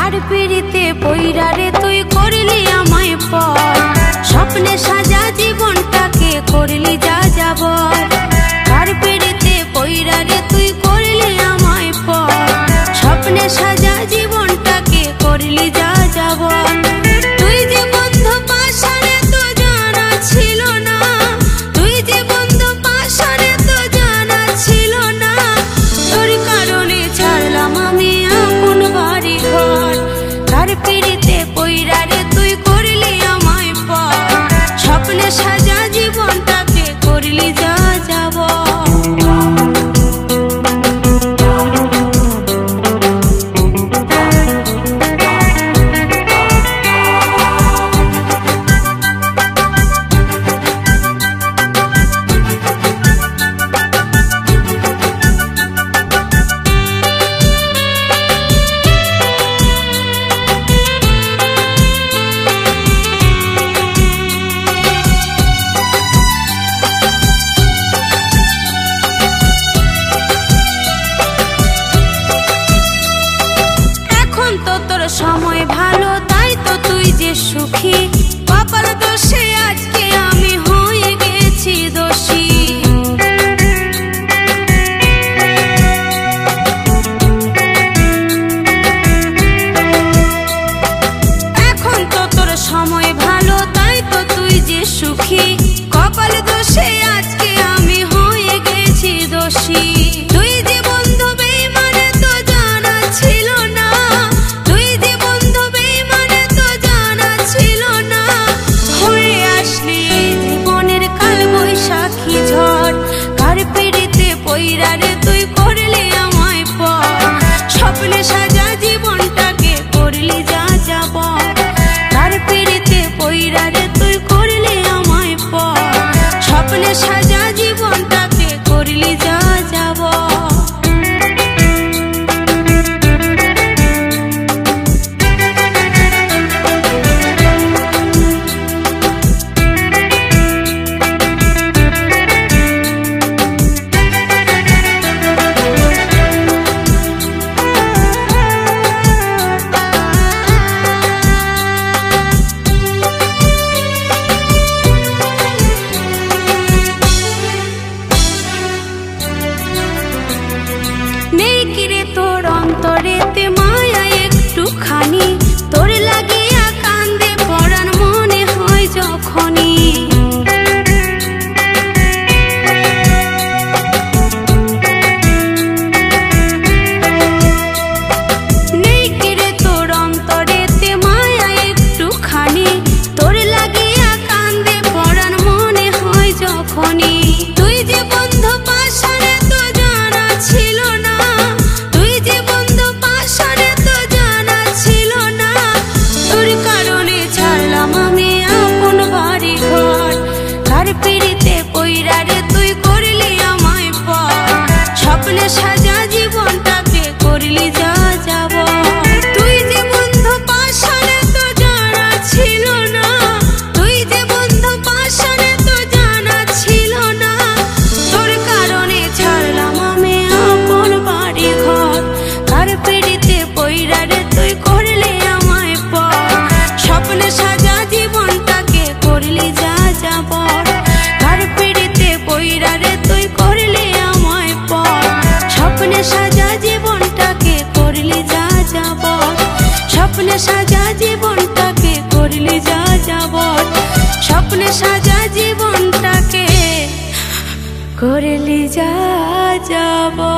কার পিড়িতে পইরা রে তুই করলি আমায় পর, স্বপ্নে সাজা জীবনটাকে করলি যা যাবর। কার পিড়িতে পইরা রে তুই করলি আমায় পর, স্বপ্নে সাজা জীবনটাকে করলি যা যাবর। তুই যে বন্ধু পাশারে তো জানা ছিল না, তুই যে বন্ধু পাশারে তো জানা ছিল না। তোর কারণে ছাড়লাম আমি আপন বাড়ি ঘর, কার পিড়িতে পইরা রে তুই করলি আমায় পর, স্বপ্নে সাজা জীবনটাকে করলি যা যাবর। সময় ভালো তাই তো তুই যে সুখী, কপাল দোষে আজকে আমি হয়ে গেছি দোষী। এখন তো তোর সময় ভালো তাই তো তুই যে সুখী, কপাল দোষে আজকে আমি হয়ে গেছি দোষী। তুই যে বন্ধু বেঈমানে তো জানা ছিল না, তুই যে বন্ধু বেঈমানে তো জানা ছিল না। হয়ে আসলি জীবনের কাল বৈশাখী ঝড়, কার পিড়িতে পইরা রে তুই করলি আমায় পর, স্বপ্নে সাজা জীবনটাকে করলি যা যাবর। কার পিড়িতে পইরা রে তুই করলি আমায় পর, স্বপ্নে সাজা জীবনটাকে করলি যা যাবর। নেই কিরে তোর অন্তরেতে মায়া একটুখানি, তোর লাগিয়া কান্দে পরাণ মনে হয় যখনই। নেই কিরে তোর অন্তরেতে মায়া একটুখানি, তোর লাগিয়া কান্দে পরাণ মনে হয় যখনই। তুই যে বন্ধু পাশারে তো জানা ছিল না, তুই যে বন্ধু পাশারে তো জানা ছিল না। তোর কারণে ছাড়লাম আমি আপন বাড়ি ঘর, কার পিড়িতে পইরা রে তুই করলি আমায় পর, স্বপ্নে সাজা জীবনটাকে করলি যা যাবর। তুই যে বন্ধু পাশারে তো জানা ছিল না, তুই যে বন্ধু পাশারে তো জানা ছিল না। তোর কারণে ছাড়লাম আমি আপন বাড়ি ঘর, কার পিড়িতে পইরা রে তুই করলি আমায় পর, স্বপ্নে সাজা জীবনটাকে করলি যা যাবর। কার পিড়িতে পইরা রে তুই করলি আমায় পর, স্বপ্নে সাজা জীবনটাকে করলি যা যাবর। স্বপ্নে সাজা জীবনটাকে করলি যা যাবর, স্বপ্নে সাজা জীবনটাকে করলি যা যাবর।